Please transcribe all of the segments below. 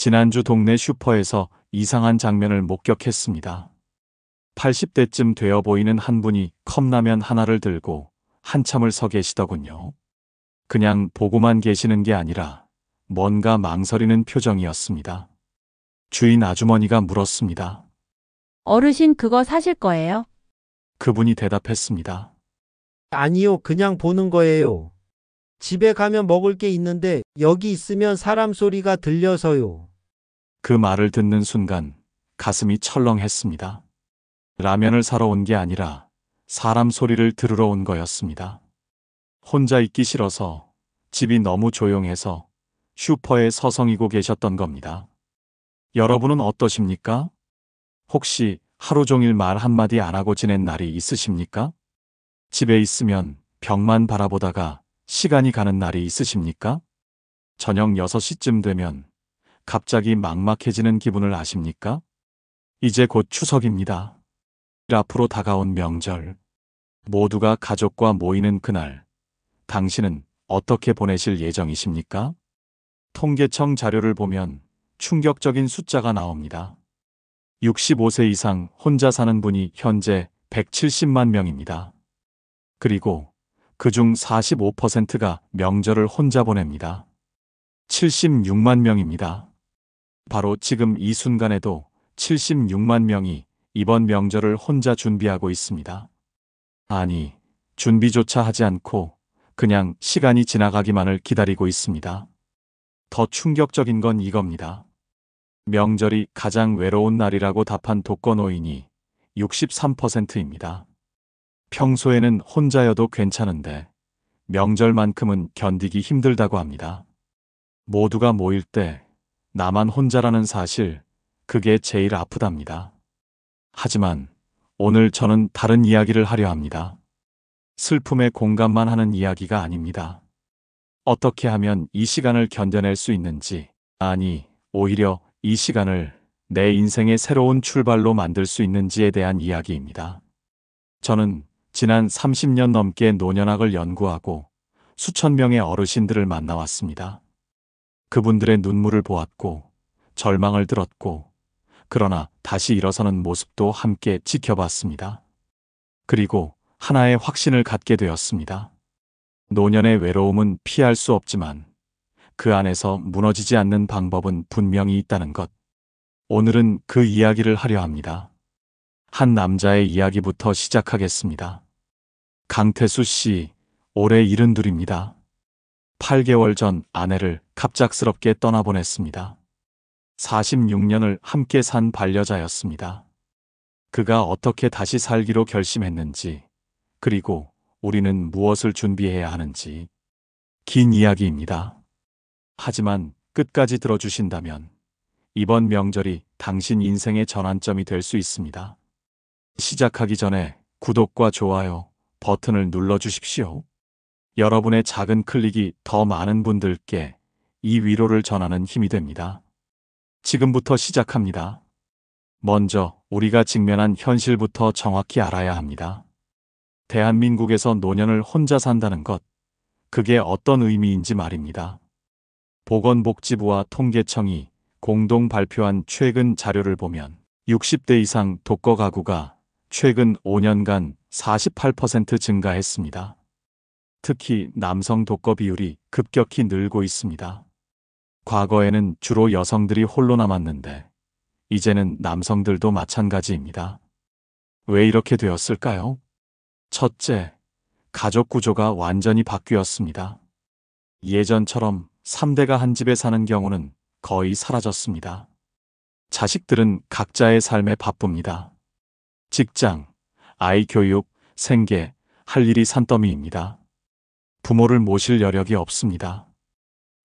지난주 동네 슈퍼에서 이상한 장면을 목격했습니다. 80대쯤 되어 보이는 한 분이 컵라면 하나를 들고 한참을 서 계시더군요. 그냥 보고만 계시는 게 아니라 뭔가 망설이는 표정이었습니다. 주인 아주머니가 물었습니다. 어르신 그거 사실 거예요? 그분이 대답했습니다. 아니요, 그냥 보는 거예요. 집에 가면 먹을 게 있는데 여기 있으면 사람 소리가 들려서요. 그 말을 듣는 순간 가슴이 철렁했습니다. 라면을 사러 온 게 아니라 사람 소리를 들으러 온 거였습니다. 혼자 있기 싫어서, 집이 너무 조용해서 슈퍼에 서성이고 계셨던 겁니다. 여러분은 어떠십니까? 혹시 하루 종일 말 한마디 안 하고 지낸 날이 있으십니까? 집에 있으면 벽만 바라보다가 시간이 가는 날이 있으십니까? 저녁 6시쯤 되면 갑자기 막막해지는 기분을 아십니까? 이제 곧 추석입니다. 앞으로 다가온 명절, 모두가 가족과 모이는 그날, 당신은 어떻게 보내실 예정이십니까? 통계청 자료를 보면 충격적인 숫자가 나옵니다. 65세 이상 혼자 사는 분이 현재 170만 명입니다. 그리고 그중 45%가 명절을 혼자 보냅니다. 76만 명입니다. 바로 지금 이 순간에도 76만 명이 이번 명절을 혼자 준비하고 있습니다. 아니, 준비조차 하지 않고 그냥 시간이 지나가기만을 기다리고 있습니다. 더 충격적인 건 이겁니다. 명절이 가장 외로운 날이라고 답한 독거노인이 63%입니다. 평소에는 혼자여도 괜찮은데 명절만큼은 견디기 힘들다고 합니다. 모두가 모일 때 나만 혼자라는 사실, 그게 제일 아프답니다. 하지만 오늘 저는 다른 이야기를 하려 합니다. 슬픔에 공감만 하는 이야기가 아닙니다. 어떻게 하면 이 시간을 견뎌낼 수 있는지, 아니, 오히려 이 시간을 내 인생의 새로운 출발로 만들 수 있는지에 대한 이야기입니다. 저는 지난 30년 넘게 노년학을 연구하고 수천 명의 어르신들을 만나왔습니다. 그분들의 눈물을 보았고, 절망을 들었고, 그러나 다시 일어서는 모습도 함께 지켜봤습니다. 그리고 하나의 확신을 갖게 되었습니다. 노년의 외로움은 피할 수 없지만 그 안에서 무너지지 않는 방법은 분명히 있다는 것. 오늘은 그 이야기를 하려 합니다. 한 남자의 이야기부터 시작하겠습니다. 강태수 씨, 올해 72입니다. 8개월 전 아내를 갑작스럽게 떠나보냈습니다. 46년을 함께 산 반려자였습니다. 그가 어떻게 다시 살기로 결심했는지, 그리고 우리는 무엇을 준비해야 하는지, 긴 이야기입니다. 하지만 끝까지 들어주신다면 이번 명절이 당신 인생의 전환점이 될 수 있습니다. 시작하기 전에 구독과 좋아요 버튼을 눌러주십시오. 여러분의 작은 클릭이 더 많은 분들께 이 위로를 전하는 힘이 됩니다. 지금부터 시작합니다. 먼저 우리가 직면한 현실부터 정확히 알아야 합니다. 대한민국에서 노년을 혼자 산다는 것, 그게 어떤 의미인지 말입니다. 보건복지부와 통계청이 공동 발표한 최근 자료를 보면 60대 이상 독거 가구가 최근 5년간 48% 증가했습니다. 특히 남성 독거 비율이 급격히 늘고 있습니다. 과거에는 주로 여성들이 홀로 남았는데 이제는 남성들도 마찬가지입니다. 왜 이렇게 되었을까요? 첫째, 가족 구조가 완전히 바뀌었습니다. 예전처럼 3대가 한 집에 사는 경우는 거의 사라졌습니다. 자식들은 각자의 삶에 바쁩니다. 직장, 아이 교육, 생계, 할 일이 산더미입니다. 부모를 모실 여력이 없습니다.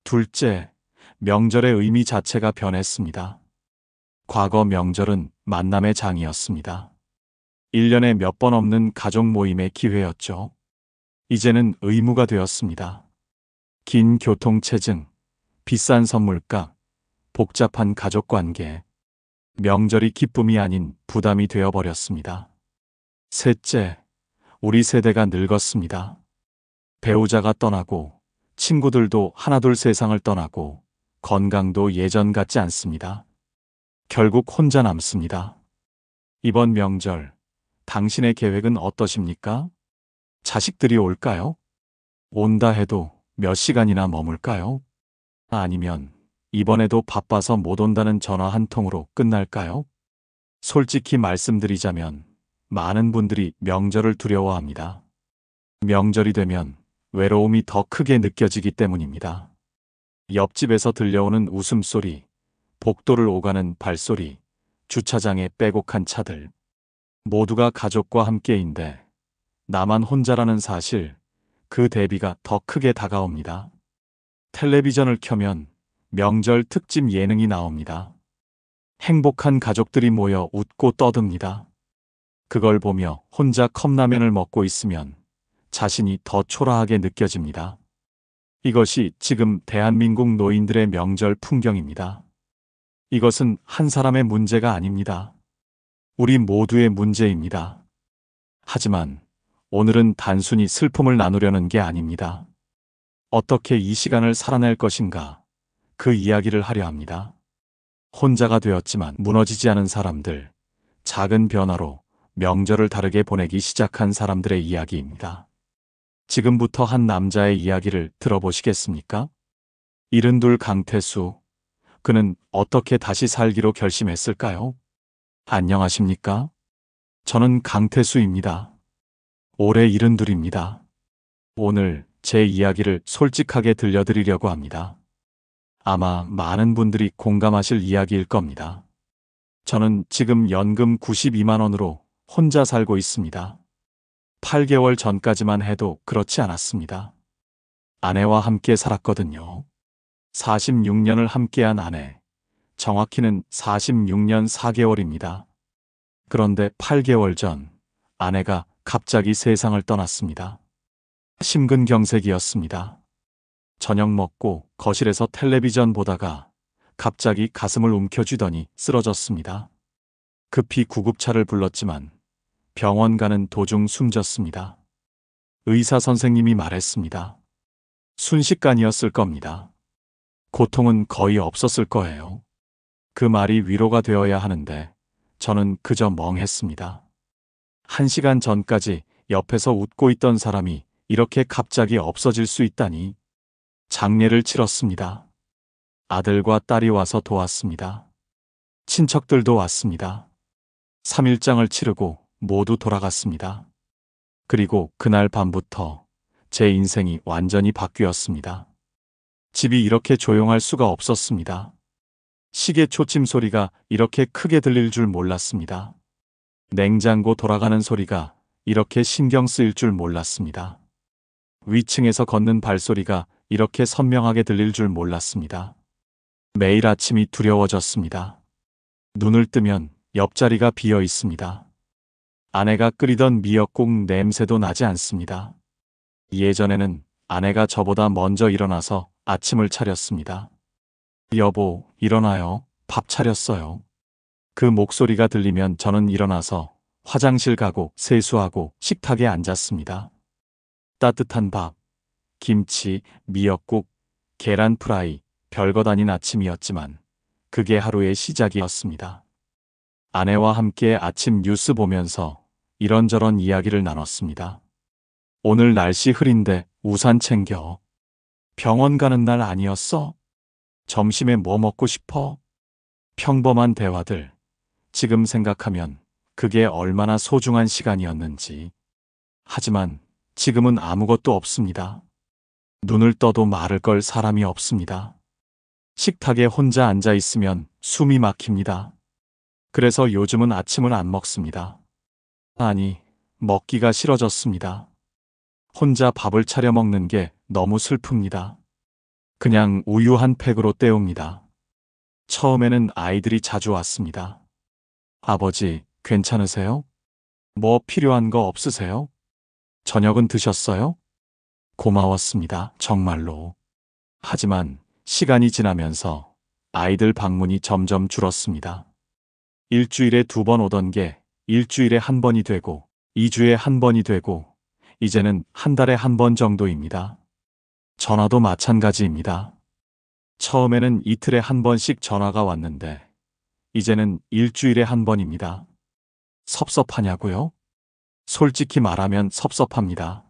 둘째, 명절의 의미 자체가 변했습니다. 과거 명절은 만남의 장이었습니다. 1년에 몇 번 없는 가족 모임의 기회였죠. 이제는 의무가 되었습니다. 긴 교통체증, 비싼 선물값, 복잡한 가족관계, 명절이 기쁨이 아닌 부담이 되어버렸습니다. 셋째, 우리 세대가 늙었습니다. 배우자가 떠나고 친구들도 하나둘 세상을 떠나고 건강도 예전 같지 않습니다. 결국 혼자 남습니다. 이번 명절, 당신의 계획은 어떠십니까? 자식들이 올까요? 온다 해도 몇 시간이나 머물까요? 아니면 이번에도 바빠서 못 온다는 전화 한 통으로 끝날까요? 솔직히 말씀드리자면 많은 분들이 명절을 두려워합니다. 명절이 되면 외로움이 더 크게 느껴지기 때문입니다. 옆집에서 들려오는 웃음소리, 복도를 오가는 발소리, 주차장에 빼곡한 차들. 모두가 가족과 함께인데 나만 혼자라는 사실, 그 대비가 더 크게 다가옵니다. 텔레비전을 켜면 명절 특집 예능이 나옵니다. 행복한 가족들이 모여 웃고 떠듭니다. 그걸 보며 혼자 컵라면을 먹고 있으면 자신이 더 초라하게 느껴집니다. 이것이 지금 대한민국 노인들의 명절 풍경입니다. 이것은 한 사람의 문제가 아닙니다. 우리 모두의 문제입니다. 하지만 오늘은 단순히 슬픔을 나누려는 게 아닙니다. 어떻게 이 시간을 살아낼 것인가, 그 이야기를 하려 합니다. 혼자가 되었지만 무너지지 않은 사람들, 작은 변화로 명절을 다르게 보내기 시작한 사람들의 이야기입니다. 지금부터 한 남자의 이야기를 들어보시겠습니까? 72 강태수. 그는 어떻게 다시 살기로 결심했을까요? 안녕하십니까? 저는 강태수입니다. 올해 72입니다. 오늘 제 이야기를 솔직하게 들려드리려고 합니다. 아마 많은 분들이 공감하실 이야기일 겁니다. 저는 지금 연금 92만 원으로 혼자 살고 있습니다. 8개월 전까지만 해도 그렇지 않았습니다. 아내와 함께 살았거든요. 46년을 함께한 아내, 정확히는 46년 4개월입니다. 그런데 8개월 전 아내가 갑자기 세상을 떠났습니다. 심근경색이었습니다. 저녁 먹고 거실에서 텔레비전 보다가 갑자기 가슴을 움켜쥐더니 쓰러졌습니다. 급히 구급차를 불렀지만 병원 가는 도중 숨졌습니다. 의사 선생님이 말했습니다. 순식간이었을 겁니다. 고통은 거의 없었을 거예요. 그 말이 위로가 되어야 하는데 저는 그저 멍했습니다. 1시간 전까지 옆에서 웃고 있던 사람이 이렇게 갑자기 없어질 수 있다니. 장례를 치렀습니다. 아들과 딸이 와서 도왔습니다. 친척들도 왔습니다. 3일장을 치르고 모두 돌아갔습니다. 그리고 그날 밤부터 제 인생이 완전히 바뀌었습니다. 집이 이렇게 조용할 수가 없었습니다. 시계 초침 소리가 이렇게 크게 들릴 줄 몰랐습니다. 냉장고 돌아가는 소리가 이렇게 신경 쓰일 줄 몰랐습니다. 위층에서 걷는 발소리가 이렇게 선명하게 들릴 줄 몰랐습니다. 매일 아침이 두려워졌습니다. 눈을 뜨면 옆자리가 비어 있습니다. 아내가 끓이던 미역국 냄새도 나지 않습니다. 예전에는 아내가 저보다 먼저 일어나서 아침을 차렸습니다. 여보, 일어나요. 밥 차렸어요. 그 목소리가 들리면 저는 일어나서 화장실 가고 세수하고 식탁에 앉았습니다. 따뜻한 밥, 김치, 미역국, 계란 프라이, 별것 아닌 아침이었지만 그게 하루의 시작이었습니다. 아내와 함께 아침 뉴스 보면서 이런저런 이야기를 나눴습니다. 오늘 날씨 흐린데 우산 챙겨. 병원 가는 날 아니었어? 점심에 뭐 먹고 싶어? 평범한 대화들. 지금 생각하면 그게 얼마나 소중한 시간이었는지. 하지만 지금은 아무것도 없습니다. 눈을 떠도 마를 걸 사람이 없습니다. 식탁에 혼자 앉아 있으면 숨이 막힙니다. 그래서 요즘은 아침을 안 먹습니다. 아니, 먹기가 싫어졌습니다. 혼자 밥을 차려 먹는 게 너무 슬픕니다. 그냥 우유 한 팩으로 때웁니다. 처음에는 아이들이 자주 왔습니다. 아버지, 괜찮으세요? 뭐 필요한 거 없으세요? 저녁은 드셨어요? 고마웠습니다, 정말로. 하지만 시간이 지나면서 아이들 방문이 점점 줄었습니다. 일주일에 2번 오던 게 일주일에 1번이 되고 2주에 1번이 되고 이제는 한 달에 1번 정도입니다. 전화도 마찬가지입니다. 처음에는 이틀에 한 번씩 전화가 왔는데 이제는 일주일에 한 번입니다. 섭섭하냐고요? 솔직히 말하면 섭섭합니다.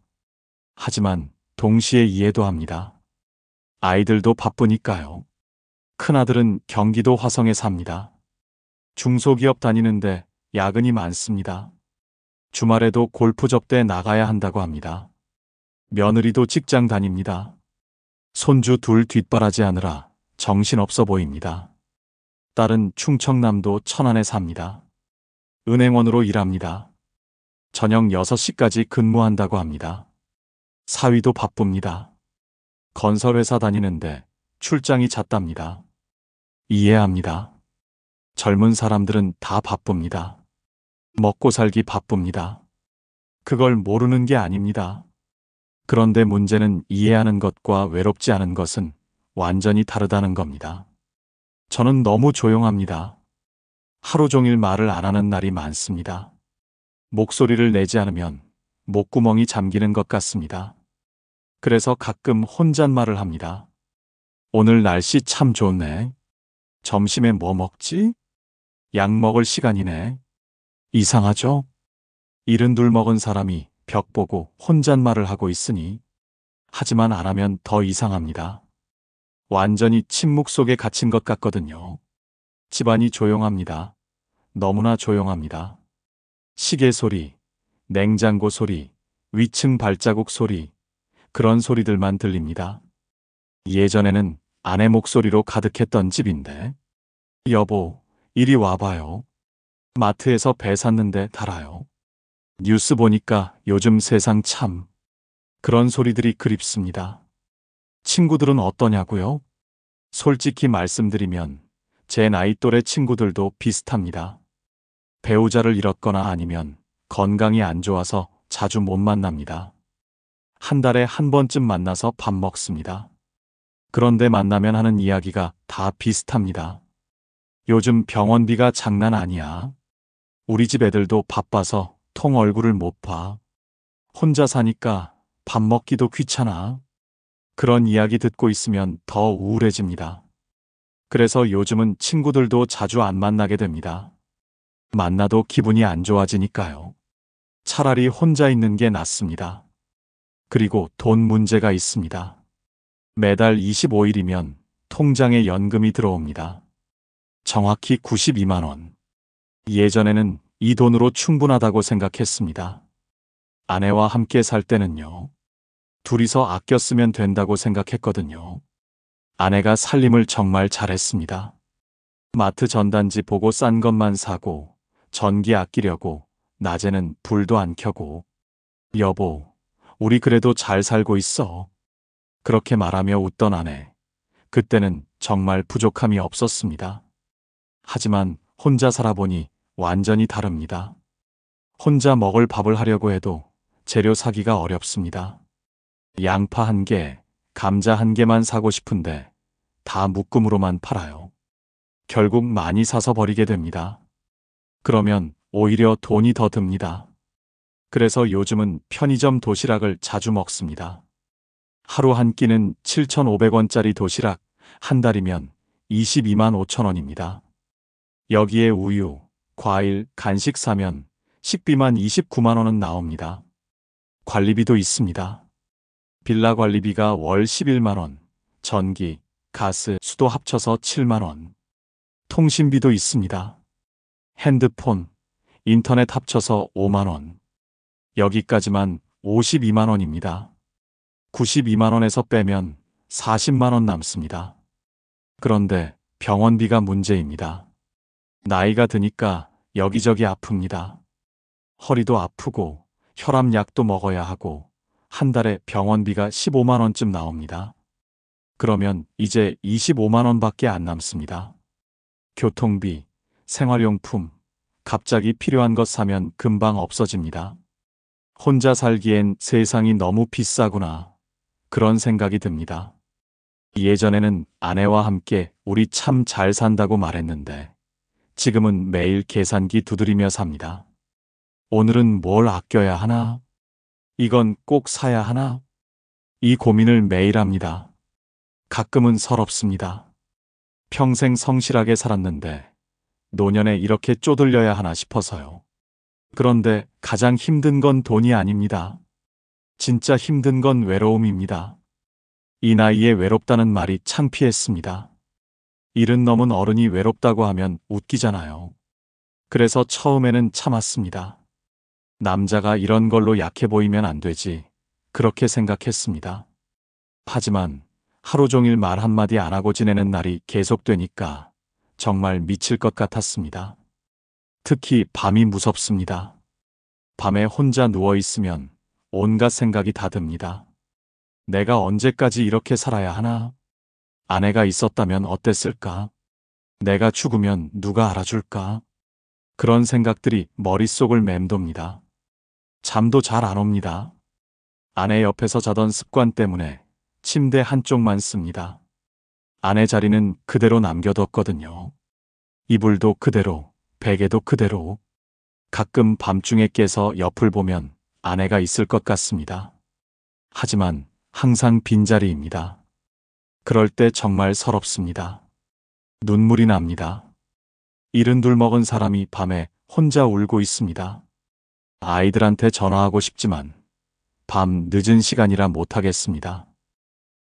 하지만 동시에 이해도 합니다. 아이들도 바쁘니까요. 큰아들은 경기도 화성에 삽니다. 중소기업 다니는데 야근이 많습니다. 주말에도 골프 접대에 나가야 한다고 합니다. 며느리도 직장 다닙니다. 손주 둘 뒷바라지하느라 정신없어 보입니다. 딸은 충청남도 천안에 삽니다. 은행원으로 일합니다. 저녁 6시까지 근무한다고 합니다. 사위도 바쁩니다. 건설회사 다니는데 출장이 잦답니다. 이해합니다. 젊은 사람들은 다 바쁩니다. 먹고 살기 바쁩니다. 그걸 모르는 게 아닙니다. 그런데 문제는 이해하는 것과 외롭지 않은 것은 완전히 다르다는 겁니다. 저는 너무 조용합니다. 하루 종일 말을 안 하는 날이 많습니다. 목소리를 내지 않으면 목구멍이 잠기는 것 같습니다. 그래서 가끔 혼잣말을 합니다. 오늘 날씨 참 좋네. 점심에 뭐 먹지? 약 먹을 시간이네. 이상하죠? 72 먹은 사람이 벽 보고 혼잣말을 하고 있으니. 하지만 안 하면 더 이상합니다. 완전히 침묵 속에 갇힌 것 같거든요. 집안이 조용합니다. 너무나 조용합니다. 시계 소리, 냉장고 소리, 위층 발자국 소리, 그런 소리들만 들립니다. 예전에는 아내 목소리로 가득했던 집인데, 여보, 이리 와봐요. 마트에서 배 샀는데 달아요. 뉴스 보니까 요즘 세상 참. 그런 소리들이 그립습니다. 친구들은 어떠냐고요? 솔직히 말씀드리면 제 나이 또래 친구들도 비슷합니다. 배우자를 잃었거나 아니면 건강이 안 좋아서 자주 못 만납니다. 한 달에 한 번쯤 만나서 밥 먹습니다. 그런데 만나면 하는 이야기가 다 비슷합니다. 요즘 병원비가 장난 아니야. 우리 집 애들도 바빠서 통 얼굴을 못 봐. 혼자 사니까 밥 먹기도 귀찮아. 그런 이야기 듣고 있으면 더 우울해집니다. 그래서 요즘은 친구들도 자주 안 만나게 됩니다. 만나도 기분이 안 좋아지니까요. 차라리 혼자 있는 게 낫습니다. 그리고 돈 문제가 있습니다. 매달 25일이면 통장에 연금이 들어옵니다. 정확히 92만 원. 예전에는 이 돈으로 충분하다고 생각했습니다. 아내와 함께 살 때는요. 둘이서 아껴 쓰면 된다고 생각했거든요. 아내가 살림을 정말 잘했습니다. 마트 전단지 보고 싼 것만 사고, 전기 아끼려고 낮에는 불도 안 켜고, 여보, 우리 그래도 잘 살고 있어. 그렇게 말하며 웃던 아내. 그때는 정말 부족함이 없었습니다. 하지만 혼자 살아보니 완전히 다릅니다. 혼자 먹을 밥을 하려고 해도 재료 사기가 어렵습니다. 양파 1개, 감자 1개만 사고 싶은데 다 묶음으로만 팔아요. 결국 많이 사서 버리게 됩니다. 그러면 오히려 돈이 더 듭니다. 그래서 요즘은 편의점 도시락을 자주 먹습니다. 하루 한 끼는 7,500원짜리 도시락, 한 달이면 22만 5천 원입니다. 여기에 우유, 과일, 간식 사면 식비만 29만 원은 나옵니다. 관리비도 있습니다. 빌라 관리비가 월 11만 원, 전기, 가스, 수도 합쳐서 7만 원. 통신비도 있습니다. 핸드폰, 인터넷 합쳐서 5만 원. 여기까지만 52만 원입니다. 92만 원에서 빼면 40만 원 남습니다. 그런데 병원비가 문제입니다. 나이가 드니까 여기저기 아픕니다. 허리도 아프고 혈압약도 먹어야 하고 한 달에 병원비가 15만 원쯤 나옵니다. 그러면 이제 25만 원밖에 안 남습니다. 교통비, 생활용품, 갑자기 필요한 것 사면 금방 없어집니다. 혼자 살기엔 세상이 너무 비싸구나. 그런 생각이 듭니다. 예전에는 아내와 함께 우리 참 잘 산다고 말했는데 지금은 매일 계산기 두드리며 삽니다. 오늘은 뭘 아껴야 하나? 이건 꼭 사야 하나? 이 고민을 매일 합니다. 가끔은 서럽습니다. 평생 성실하게 살았는데 노년에 이렇게 쪼들려야 하나 싶어서요. 그런데 가장 힘든 건 돈이 아닙니다. 진짜 힘든 건 외로움입니다. 이 나이에 외롭다는 말이 창피했습니다. 일은 넘은 어른이 외롭다고 하면 웃기잖아요. 그래서 처음에는 참았습니다. 남자가 이런 걸로 약해 보이면 안 되지. 그렇게 생각했습니다. 하지만 하루 종일 말 한마디 안 하고 지내는 날이 계속되니까 정말 미칠 것 같았습니다. 특히 밤이 무섭습니다. 밤에 혼자 누워 있으면 온갖 생각이 다 듭니다. 내가 언제까지 이렇게 살아야 하나? 아내가 있었다면 어땠을까? 내가 죽으면 누가 알아줄까? 그런 생각들이 머릿속을 맴돕니다. 잠도 잘 안 옵니다. 아내 옆에서 자던 습관 때문에 침대 한쪽만 씁니다. 아내 자리는 그대로 남겨뒀거든요. 이불도 그대로, 베개도 그대로. 가끔 밤중에 깨서 옆을 보면 아내가 있을 것 같습니다. 하지만 항상 빈자리입니다. 그럴 때 정말 서럽습니다. 눈물이 납니다. 72 먹은 사람이 밤에 혼자 울고 있습니다. 아이들한테 전화하고 싶지만 밤 늦은 시간이라 못하겠습니다.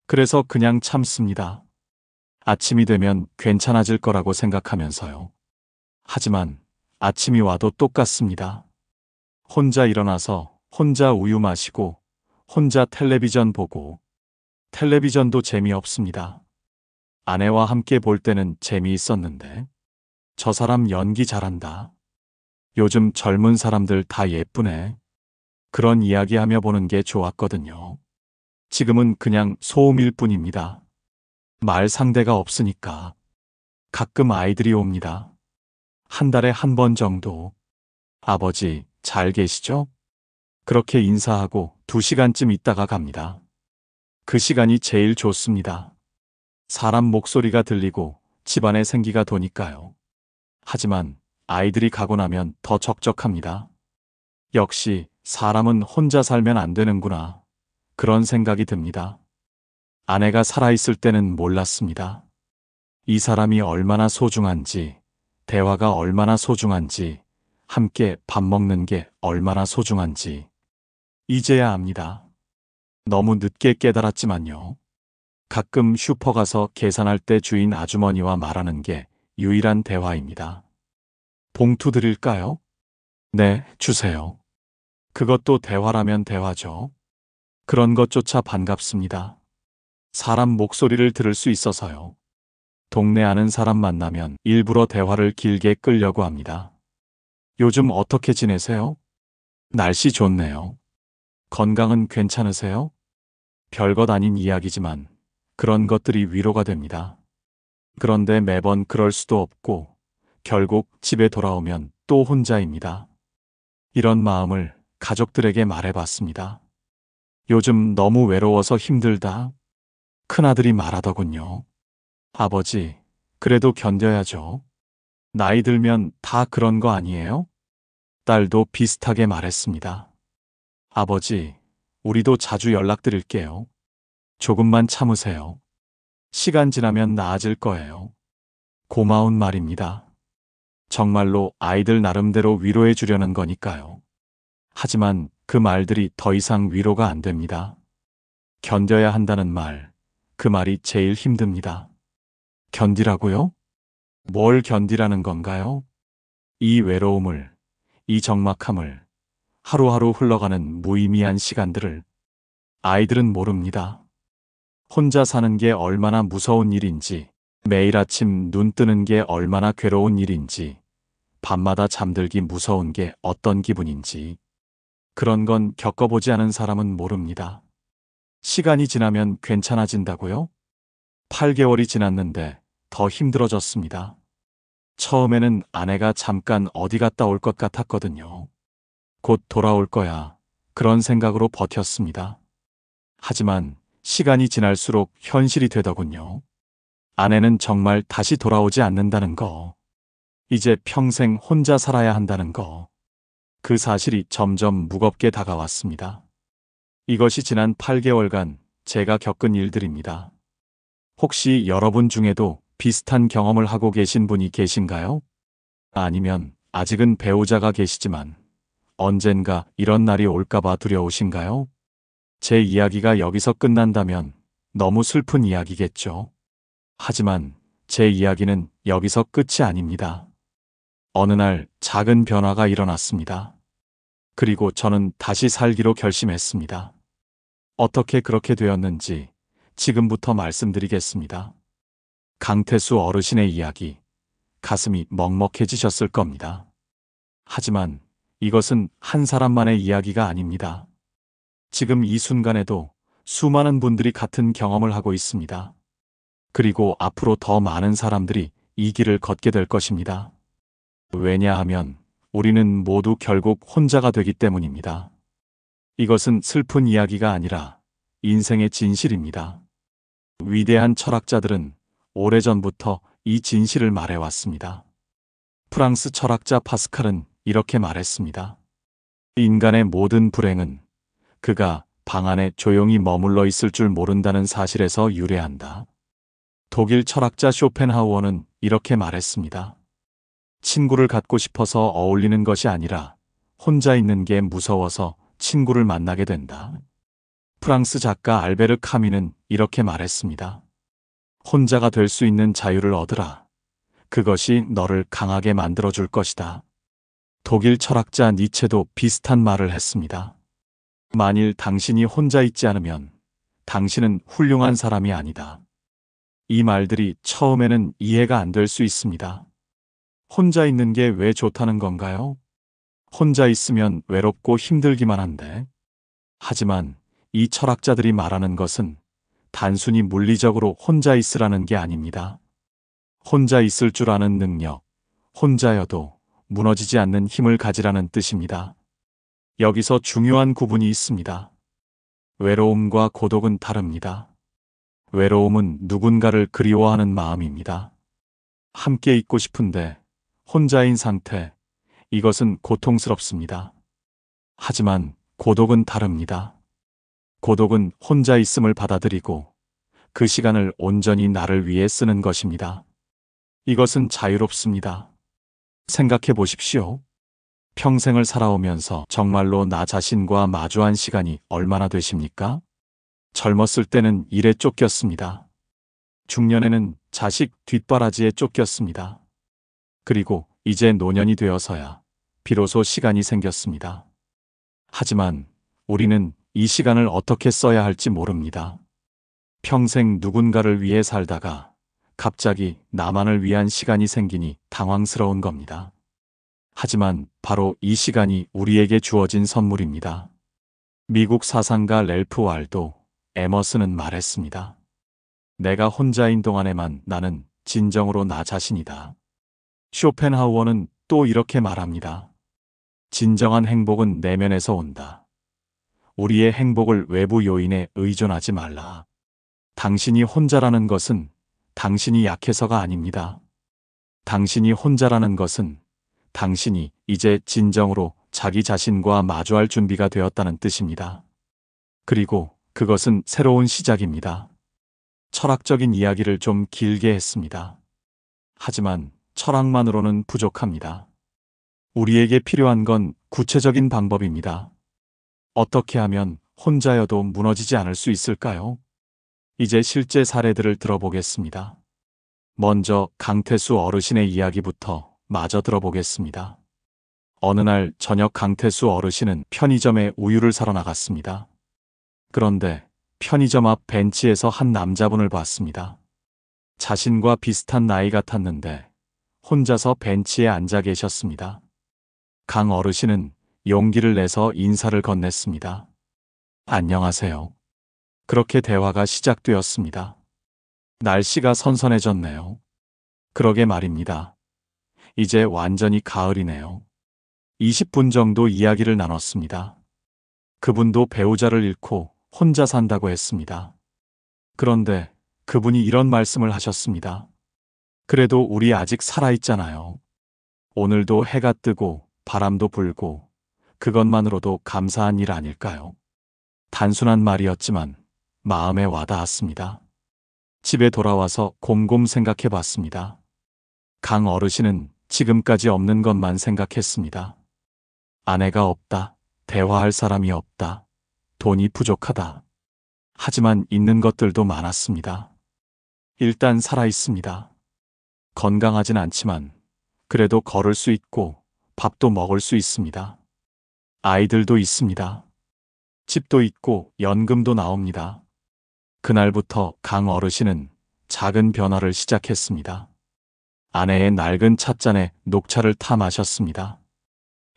그래서 그냥 참습니다. 아침이 되면 괜찮아질 거라고 생각하면서요. 하지만 아침이 와도 똑같습니다. 혼자 일어나서 혼자 우유 마시고 혼자 텔레비전 보고 텔레비전도 재미없습니다. 아내와 함께 볼 때는 재미있었는데 저 사람 연기 잘한다. 요즘 젊은 사람들 다 예쁘네. 그런 이야기하며 보는 게 좋았거든요. 지금은 그냥 소음일 뿐입니다. 말 상대가 없으니까. 가끔 아이들이 옵니다. 한 달에 한 번 정도. 아버지, 잘 계시죠? 그렇게 인사하고 2시간쯤 있다가 갑니다. 그 시간이 제일 좋습니다. 사람 목소리가 들리고 집안에 생기가 도니까요. 하지만 아이들이 가고 나면 더 적적합니다. 역시 사람은 혼자 살면 안 되는구나. 그런 생각이 듭니다. 아내가 살아있을 때는 몰랐습니다. 이 사람이 얼마나 소중한지, 대화가 얼마나 소중한지, 함께 밥 먹는 게 얼마나 소중한지. 이제야 압니다. 너무 늦게 깨달았지만요. 가끔 슈퍼 가서 계산할 때 주인 아주머니와 말하는 게 유일한 대화입니다. 봉투 드릴까요? 네, 주세요. 그것도 대화라면 대화죠. 그런 것조차 반갑습니다. 사람 목소리를 들을 수 있어서요. 동네 아는 사람 만나면 일부러 대화를 길게 끌려고 합니다. 요즘 어떻게 지내세요? 날씨 좋네요. 건강은 괜찮으세요? 별것 아닌 이야기지만 그런 것들이 위로가 됩니다. 그런데 매번 그럴 수도 없고 결국 집에 돌아오면 또 혼자입니다. 이런 마음을 가족들에게 말해봤습니다. 요즘 너무 외로워서 힘들다. 큰아들이 말하더군요. 아버지, 그래도 견뎌야죠. 나이 들면 다 그런 거 아니에요? 딸도 비슷하게 말했습니다. 아버지, 우리도 자주 연락드릴게요. 조금만 참으세요. 시간 지나면 나아질 거예요. 고마운 말입니다. 정말로 아이들 나름대로 위로해 주려는 거니까요. 하지만 그 말들이 더 이상 위로가 안 됩니다. 견뎌야 한다는 말, 그 말이 제일 힘듭니다. 견디라고요? 뭘 견디라는 건가요? 이 외로움을, 이 적막함을, 하루하루 흘러가는 무의미한 시간들을 아이들은 모릅니다. 혼자 사는 게 얼마나 무서운 일인지, 매일 아침 눈 뜨는 게 얼마나 괴로운 일인지, 밤마다 잠들기 무서운 게 어떤 기분인지, 그런 건 겪어보지 않은 사람은 모릅니다. 시간이 지나면 괜찮아진다고요? 8개월이 지났는데 더 힘들어졌습니다. 처음에는 아내가 잠깐 어디 갔다 올 것 같았거든요. 곧 돌아올 거야. 그런 생각으로 버텼습니다. 하지만 시간이 지날수록 현실이 되더군요. 아내는 정말 다시 돌아오지 않는다는 거. 이제 평생 혼자 살아야 한다는 거. 그 사실이 점점 무겁게 다가왔습니다. 이것이 지난 8개월간 제가 겪은 일들입니다. 혹시 여러분 중에도 비슷한 경험을 하고 계신 분이 계신가요? 아니면 아직은 배우자가 계시지만 언젠가 이런 날이 올까봐 두려우신가요? 제 이야기가 여기서 끝난다면 너무 슬픈 이야기겠죠. 하지만 제 이야기는 여기서 끝이 아닙니다. 어느 날 작은 변화가 일어났습니다. 그리고 저는 다시 살기로 결심했습니다. 어떻게 그렇게 되었는지 지금부터 말씀드리겠습니다. 강태수 어르신의 이야기, 가슴이 먹먹해지셨을 겁니다. 하지만 이것은 한 사람만의 이야기가 아닙니다. 지금 이 순간에도 수많은 분들이 같은 경험을 하고 있습니다. 그리고 앞으로 더 많은 사람들이 이 길을 걷게 될 것입니다. 왜냐하면 우리는 모두 결국 혼자가 되기 때문입니다. 이것은 슬픈 이야기가 아니라 인생의 진실입니다. 위대한 철학자들은 오래전부터 이 진실을 말해왔습니다. 프랑스 철학자 파스칼은 이렇게 말했습니다. 인간의 모든 불행은 그가 방 안에 조용히 머물러 있을 줄 모른다는 사실에서 유래한다. 독일 철학자 쇼펜하우어는 이렇게 말했습니다. 친구를 갖고 싶어서 어울리는 것이 아니라 혼자 있는 게 무서워서 친구를 만나게 된다. 프랑스 작가 알베르 카미는 이렇게 말했습니다. 혼자가 될 수 있는 자유를 얻으라. 그것이 너를 강하게 만들어줄 것이다. 독일 철학자 니체도 비슷한 말을 했습니다. 만일 당신이 혼자 있지 않으면 당신은 훌륭한 사람이 아니다. 이 말들이 처음에는 이해가 안 될 수 있습니다. 혼자 있는 게 왜 좋다는 건가요? 혼자 있으면 외롭고 힘들기만 한데. 하지만 이 철학자들이 말하는 것은 단순히 물리적으로 혼자 있으라는 게 아닙니다. 혼자 있을 줄 아는 능력, 혼자여도 무너지지 않는 힘을 가지라는 뜻입니다. 여기서 중요한 구분이 있습니다. 외로움과 고독은 다릅니다. 외로움은 누군가를 그리워하는 마음입니다. 함께 있고 싶은데 혼자인 상태, 이것은 고통스럽습니다. 하지만 고독은 다릅니다. 고독은 혼자 있음을 받아들이고 그 시간을 온전히 나를 위해 쓰는 것입니다. 이것은 자유롭습니다. 생각해 보십시오. 평생을 살아오면서 정말로 나 자신과 마주한 시간이 얼마나 되십니까? 젊었을 때는 일에 쫓겼습니다. 중년에는 자식 뒷바라지에 쫓겼습니다. 그리고 이제 노년이 되어서야 비로소 시간이 생겼습니다. 하지만 우리는 이 시간을 어떻게 써야 할지 모릅니다. 평생 누군가를 위해 살다가 갑자기 나만을 위한 시간이 생기니 당황스러운 겁니다. 하지만 바로 이 시간이 우리에게 주어진 선물입니다. 미국 사상가 랠프 wal도 에머슨은 말했습니다. 내가 혼자인 동안에만 나는 진정으로 나 자신이다. 쇼펜하우어는 또 이렇게 말합니다. 진정한 행복은 내면에서 온다. 우리의 행복을 외부 요인에 의존하지 말라. 당신이 혼자라는 것은 당신이 약해서가 아닙니다. 당신이 혼자라는 것은 당신이 이제 진정으로 자기 자신과 마주할 준비가 되었다는 뜻입니다. 그리고 그것은 새로운 시작입니다. 철학적인 이야기를 좀 길게 했습니다. 하지만 철학만으로는 부족합니다. 우리에게 필요한 건 구체적인 방법입니다. 어떻게 하면 혼자여도 무너지지 않을 수 있을까요? 이제 실제 사례들을 들어보겠습니다. 먼저 강태수 어르신의 이야기부터 마저 들어보겠습니다. 어느 날 저녁 강태수 어르신은 편의점에 우유를 사러 나갔습니다. 그런데 편의점 앞 벤치에서 한 남자분을 봤습니다. 자신과 비슷한 나이 같았는데 혼자서 벤치에 앉아 계셨습니다. 강 어르신은 용기를 내서 인사를 건넸습니다. 안녕하세요. 그렇게 대화가 시작되었습니다. 날씨가 선선해졌네요. 그러게 말입니다. 이제 완전히 가을이네요. 20분 정도 이야기를 나눴습니다. 그분도 배우자를 잃고 혼자 산다고 했습니다. 그런데 그분이 이런 말씀을 하셨습니다. 그래도 우리 아직 살아있잖아요. 오늘도 해가 뜨고 바람도 불고 그것만으로도 감사한 일 아닐까요? 단순한 말이었지만 마음에 와닿았습니다. 집에 돌아와서 곰곰 생각해 봤습니다. 강 어르신은 지금까지 없는 것만 생각했습니다. 아내가 없다. 대화할 사람이 없다. 돈이 부족하다. 하지만 있는 것들도 많았습니다. 일단 살아 있습니다. 건강하진 않지만 그래도 걸을 수 있고 밥도 먹을 수 있습니다. 아이들도 있습니다. 집도 있고 연금도 나옵니다. 그날부터 강 어르신은 작은 변화를 시작했습니다. 아내의 낡은 찻잔에 녹차를 타 마셨습니다.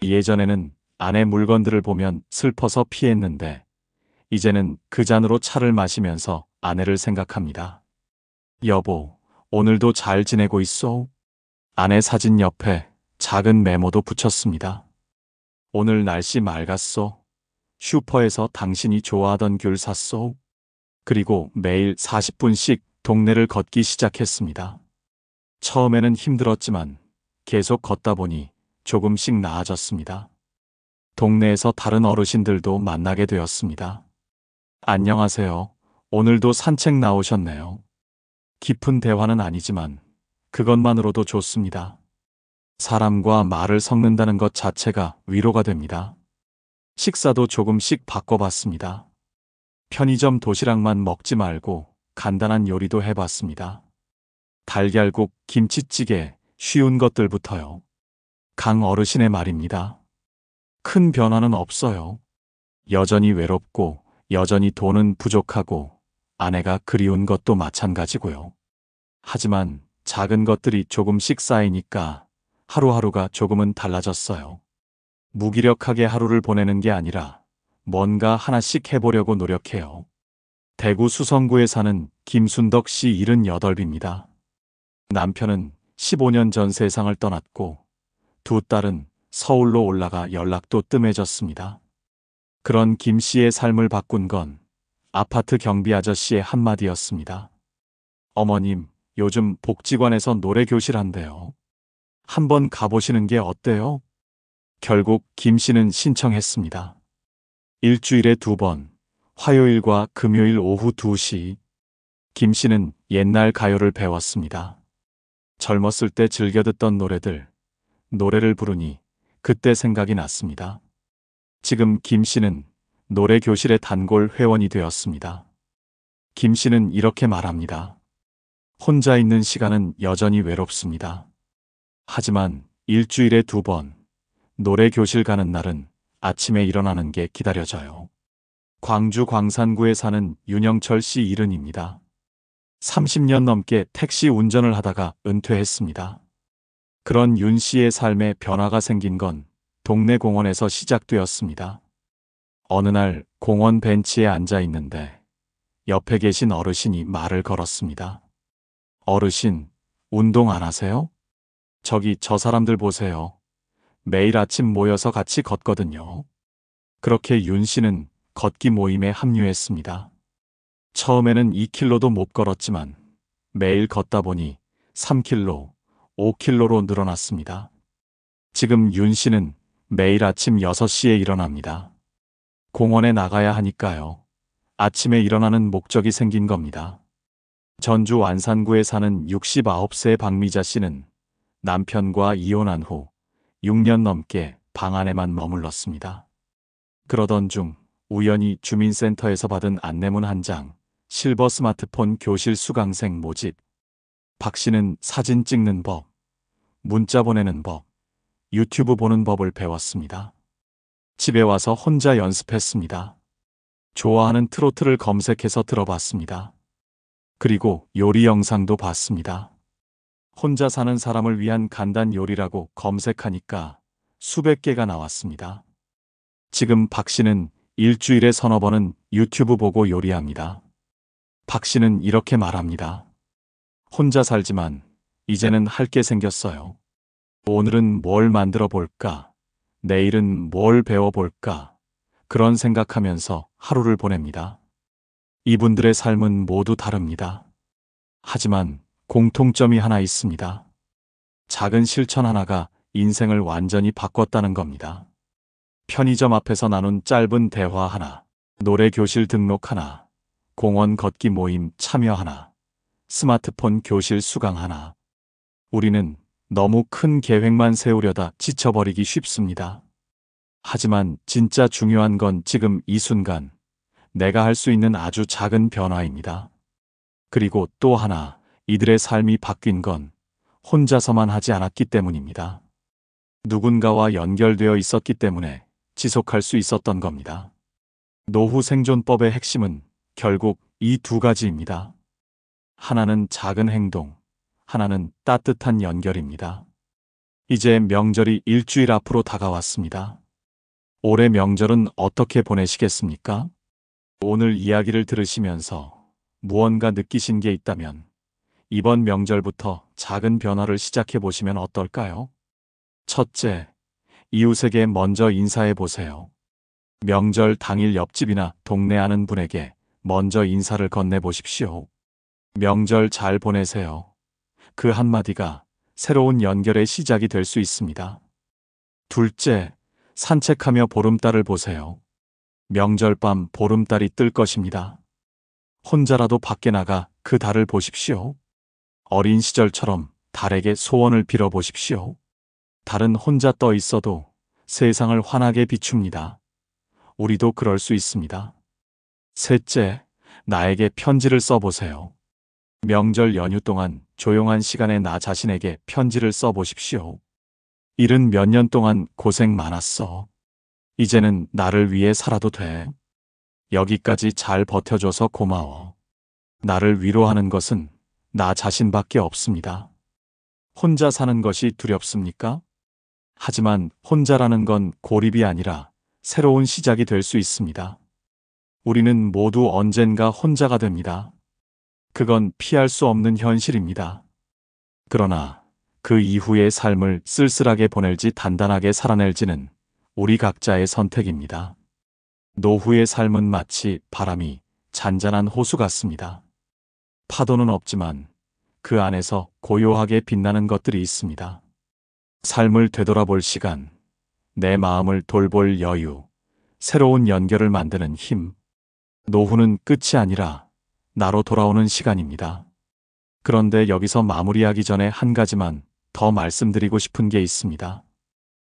예전에는 아내 물건들을 보면 슬퍼서 피했는데 이제는 그 잔으로 차를 마시면서 아내를 생각합니다. 여보, 오늘도 잘 지내고 있어? 아내 사진 옆에 작은 메모도 붙였습니다. 오늘 날씨 맑았어. 슈퍼에서 당신이 좋아하던 귤 샀어. 그리고 매일 40분씩 동네를 걷기 시작했습니다. 처음에는 힘들었지만 계속 걷다 보니 조금씩 나아졌습니다. 동네에서 다른 어르신들도 만나게 되었습니다. 안녕하세요. 오늘도 산책 나오셨네요. 깊은 대화는 아니지만 그것만으로도 좋습니다. 사람과 말을 섞는다는 것 자체가 위로가 됩니다. 식사도 조금씩 바꿔봤습니다. 편의점 도시락만 먹지 말고 간단한 요리도 해봤습니다. 달걀국, 김치찌개, 쉬운 것들부터요. 강 어르신의 말입니다. 큰 변화는 없어요. 여전히 외롭고 여전히 돈은 부족하고 아내가 그리운 것도 마찬가지고요. 하지만 작은 것들이 조금씩 쌓이니까 하루하루가 조금은 달라졌어요. 무기력하게 하루를 보내는 게 아니라 뭔가 하나씩 해보려고 노력해요. 대구 수성구에 사는 김순덕 씨 78입니다. 남편은 15년 전 세상을 떠났고 두 딸은 서울로 올라가 연락도 뜸해졌습니다. 그런 김 씨의 삶을 바꾼 건 아파트 경비 아저씨의 한마디였습니다. 어머님, 요즘 복지관에서 노래교실 한대요. 한번 가보시는 게 어때요? 결국 김 씨는 신청했습니다. 일주일에 2번, 화요일과 금요일 오후 2시. 김 씨는 옛날 가요를 배웠습니다. 젊었을 때 즐겨 듣던 노래들, 노래를 부르니 그때 생각이 났습니다. 지금 김 씨는 노래 교실의 단골 회원이 되었습니다. 김 씨는 이렇게 말합니다. 혼자 있는 시간은 여전히 외롭습니다. 하지만 일주일에 2번, 노래 교실 가는 날은 아침에 일어나는 게 기다려져요. 광주 광산구에 사는 윤영철 씨 70입니다. 30년 넘게 택시 운전을 하다가 은퇴했습니다. 그런 윤 씨의 삶에 변화가 생긴 건 동네 공원에서 시작되었습니다. 어느 날 공원 벤치에 앉아 있는데 옆에 계신 어르신이 말을 걸었습니다. 어르신, 운동 안 하세요? 저기 저 사람들 보세요. 매일 아침 모여서 같이 걷거든요. 그렇게 윤 씨는 걷기 모임에 합류했습니다. 처음에는 2km도 못 걸었지만 매일 걷다 보니 3km, 5km로 늘어났습니다. 지금 윤 씨는 매일 아침 6시에 일어납니다. 공원에 나가야 하니까요. 아침에 일어나는 목적이 생긴 겁니다. 전주 완산구에 사는 69세 박미자 씨는 남편과 이혼한 후 6년 넘게 방 안에만 머물렀습니다. 그러던 중 우연히 주민센터에서 받은 안내문 한 장, 실버 스마트폰 교실 수강생 모집. 박 씨는 사진 찍는 법, 문자 보내는 법, 유튜브 보는 법을 배웠습니다. 집에 와서 혼자 연습했습니다. 좋아하는 트로트를 검색해서 들어봤습니다. 그리고 요리 영상도 봤습니다. 혼자 사는 사람을 위한 간단 요리라고 검색하니까 수백 개가 나왔습니다. 지금 박 씨는 일주일에 3-4번은 유튜브 보고 요리합니다. 박 씨는 이렇게 말합니다. 혼자 살지만 이제는 할 게 생겼어요. 오늘은 뭘 만들어 볼까? 내일은 뭘 배워 볼까? 그런 생각하면서 하루를 보냅니다. 이분들의 삶은 모두 다릅니다. 하지만 공통점이 하나 있습니다. 작은 실천 하나가 인생을 완전히 바꿨다는 겁니다. 편의점 앞에서 나눈 짧은 대화 하나, 노래 교실 등록 하나, 공원 걷기 모임 참여 하나, 스마트폰 교실 수강 하나. 우리는 너무 큰 계획만 세우려다 지쳐버리기 쉽습니다. 하지만 진짜 중요한 건 지금 이 순간 내가 할 수 있는 아주 작은 변화입니다. 그리고 또 하나, 이들의 삶이 바뀐 건 혼자서만 하지 않았기 때문입니다. 누군가와 연결되어 있었기 때문에 지속할 수 있었던 겁니다. 노후 생존법의 핵심은 결국 이 두 가지입니다. 하나는 작은 행동, 하나는 따뜻한 연결입니다. 이제 명절이 일주일 앞으로 다가왔습니다. 올해 명절은 어떻게 보내시겠습니까? 오늘 이야기를 들으시면서 무언가 느끼신 게 있다면 이번 명절부터 작은 변화를 시작해 보시면 어떨까요? 첫째, 이웃에게 먼저 인사해 보세요. 명절 당일 옆집이나 동네 아는 분에게 먼저 인사를 건네 보십시오. 명절 잘 보내세요. 그 한마디가 새로운 연결의 시작이 될 수 있습니다. 둘째, 산책하며 보름달을 보세요. 명절 밤 보름달이 뜰 것입니다. 혼자라도 밖에 나가 그 달을 보십시오. 어린 시절처럼 달에게 소원을 빌어 보십시오. 달은 혼자 떠 있어도 세상을 환하게 비춥니다. 우리도 그럴 수 있습니다. 셋째, 나에게 편지를 써보세요. 명절 연휴 동안 조용한 시간에 나 자신에게 편지를 써보십시오. 일은 몇 년 동안 고생 많았어. 이제는 나를 위해 살아도 돼. 여기까지 잘 버텨줘서 고마워. 나를 위로하는 것은 나 자신밖에 없습니다. 혼자 사는 것이 두렵습니까? 하지만 혼자라는 건 고립이 아니라 새로운 시작이 될 수 있습니다. 우리는 모두 언젠가 혼자가 됩니다. 그건 피할 수 없는 현실입니다. 그러나 그 이후의 삶을 쓸쓸하게 보낼지 단단하게 살아낼지는 우리 각자의 선택입니다. 노후의 삶은 마치 바람이 잔잔한 호수 같습니다. 파도는 없지만 그 안에서 고요하게 빛나는 것들이 있습니다. 삶을 되돌아볼 시간, 내 마음을 돌볼 여유, 새로운 연결을 만드는 힘. 노후는 끝이 아니라 나로 돌아오는 시간입니다. 그런데 여기서 마무리하기 전에 한 가지만 더 말씀드리고 싶은 게 있습니다.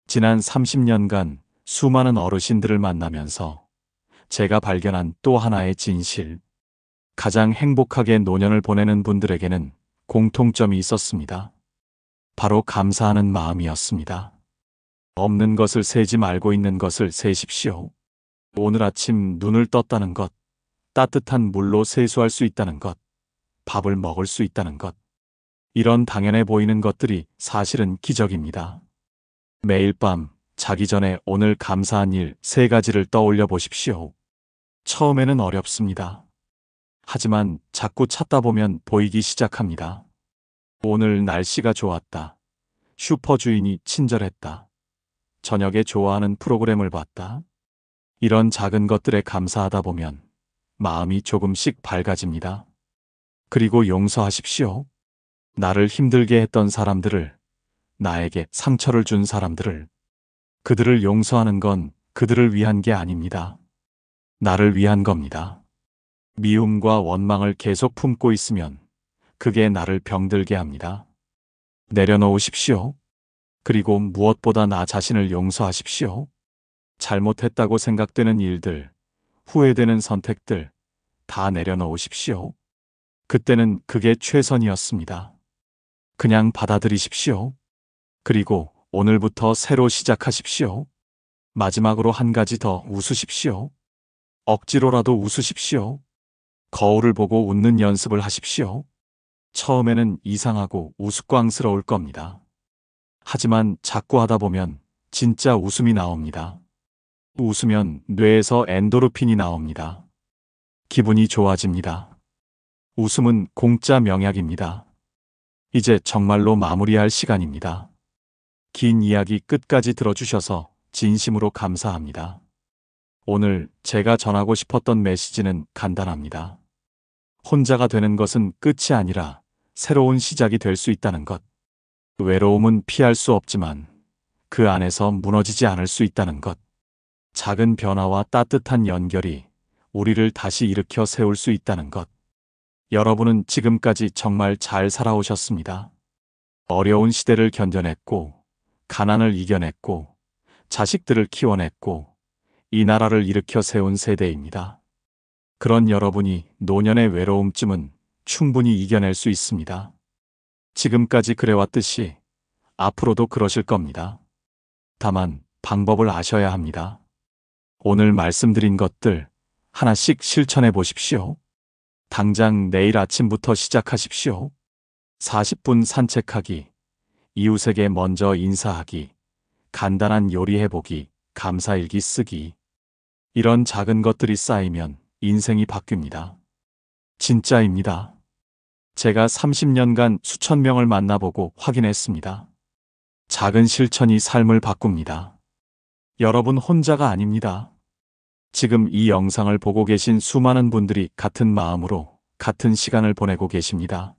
지난 30년간 수많은 어르신들을 만나면서 제가 발견한 또 하나의 진실. 가장 행복하게 노년을 보내는 분들에게는 공통점이 있었습니다. 바로 감사하는 마음이었습니다. 없는 것을 세지 말고 있는 것을 세십시오. 오늘 아침 눈을 떴다는 것, 따뜻한 물로 세수할 수 있다는 것, 밥을 먹을 수 있다는 것. 이런 당연해 보이는 것들이 사실은 기적입니다. 매일 밤 자기 전에 오늘 감사한 일 3가지를 떠올려 보십시오. 처음에는 어렵습니다. 하지만 자꾸 찾다 보면 보이기 시작합니다. 오늘 날씨가 좋았다. 슈퍼 주인이 친절했다. 저녁에 좋아하는 프로그램을 봤다. 이런 작은 것들에 감사하다 보면 마음이 조금씩 밝아집니다. 그리고 용서하십시오. 나를 힘들게 했던 사람들을, 나에게 상처를 준 사람들을. 그들을 용서하는 건 그들을 위한 게 아닙니다. 나를 위한 겁니다. 미움과 원망을 계속 품고 있으면 그게 나를 병들게 합니다. 내려놓으십시오. 그리고 무엇보다 나 자신을 용서하십시오. 잘못했다고 생각되는 일들, 후회되는 선택들 다 내려놓으십시오. 그때는 그게 최선이었습니다. 그냥 받아들이십시오. 그리고 오늘부터 새로 시작하십시오. 마지막으로 한 가지 더 웃으십시오. 억지로라도 웃으십시오. 거울을 보고 웃는 연습을 하십시오. 처음에는 이상하고 우스꽝스러울 겁니다. 하지만 자꾸 하다 보면 진짜 웃음이 나옵니다. 웃으면 뇌에서 엔도르핀이 나옵니다. 기분이 좋아집니다. 웃음은 공짜 명약입니다. 이제 정말로 마무리할 시간입니다. 긴 이야기 끝까지 들어주셔서 진심으로 감사합니다. 오늘 제가 전하고 싶었던 메시지는 간단합니다. 혼자가 되는 것은 끝이 아니라 새로운 시작이 될 수 있다는 것. 외로움은 피할 수 없지만 그 안에서 무너지지 않을 수 있다는 것. 작은 변화와 따뜻한 연결이 우리를 다시 일으켜 세울 수 있다는 것. 여러분은 지금까지 정말 잘 살아오셨습니다. 어려운 시대를 견뎌냈고, 가난을 이겨냈고, 자식들을 키워냈고, 이 나라를 일으켜 세운 세대입니다. 그런 여러분이 노년의 외로움쯤은 충분히 이겨낼 수 있습니다. 지금까지 그래왔듯이 앞으로도 그러실 겁니다. 다만 방법을 아셔야 합니다. 오늘 말씀드린 것들 하나씩 실천해 보십시오. 당장 내일 아침부터 시작하십시오. 40분 산책하기, 이웃에게 먼저 인사하기, 간단한 요리해보기, 감사일기 쓰기. 이런 작은 것들이 쌓이면 인생이 바뀝니다. 진짜입니다. 제가 30년간 수천 명을 만나보고 확인했습니다. 작은 실천이 삶을 바꿉니다. 여러분 혼자가 아닙니다. 지금 이 영상을 보고 계신 수많은 분들이 같은 마음으로 같은 시간을 보내고 계십니다.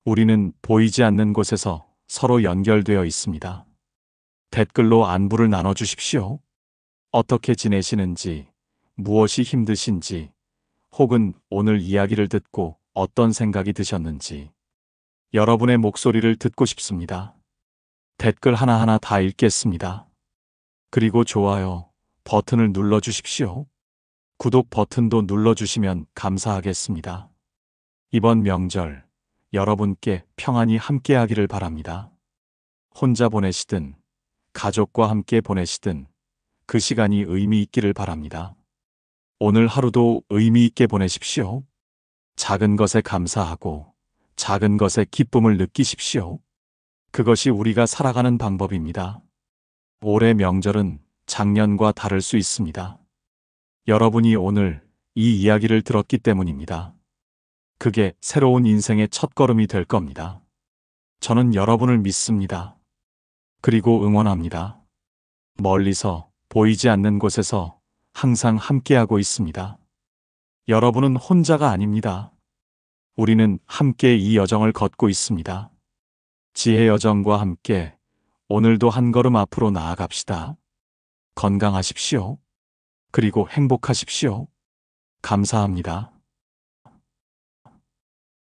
우리는 보이지 않는 곳에서 서로 연결되어 있습니다. 댓글로 안부를 나눠주십시오. 어떻게 지내시는지, 무엇이 힘드신지, 혹은 오늘 이야기를 듣고 어떤 생각이 드셨는지, 여러분의 목소리를 듣고 싶습니다. 댓글 하나하나 다 읽겠습니다. 그리고 좋아요 버튼을 눌러주십시오. 구독 버튼도 눌러주시면 감사하겠습니다. 이번 명절 여러분께 평안히 함께하기를 바랍니다. 혼자 보내시든 가족과 함께 보내시든 그 시간이 의미 있기를 바랍니다. 오늘 하루도 의미 있게 보내십시오. 작은 것에 감사하고 작은 것에 기쁨을 느끼십시오. 그것이 우리가 살아가는 방법입니다. 올해 명절은 작년과 다를 수 있습니다. 여러분이 오늘 이 이야기를 들었기 때문입니다. 그게 새로운 인생의 첫걸음이 될 겁니다. 저는 여러분을 믿습니다. 그리고 응원합니다. 멀리서 보이지 않는 곳에서 항상 함께하고 있습니다. 여러분은 혼자가 아닙니다. 우리는 함께 이 여정을 걷고 있습니다. 지혜 여정과 함께 오늘도 한 걸음 앞으로 나아갑시다. 건강하십시오. 그리고 행복하십시오. 감사합니다.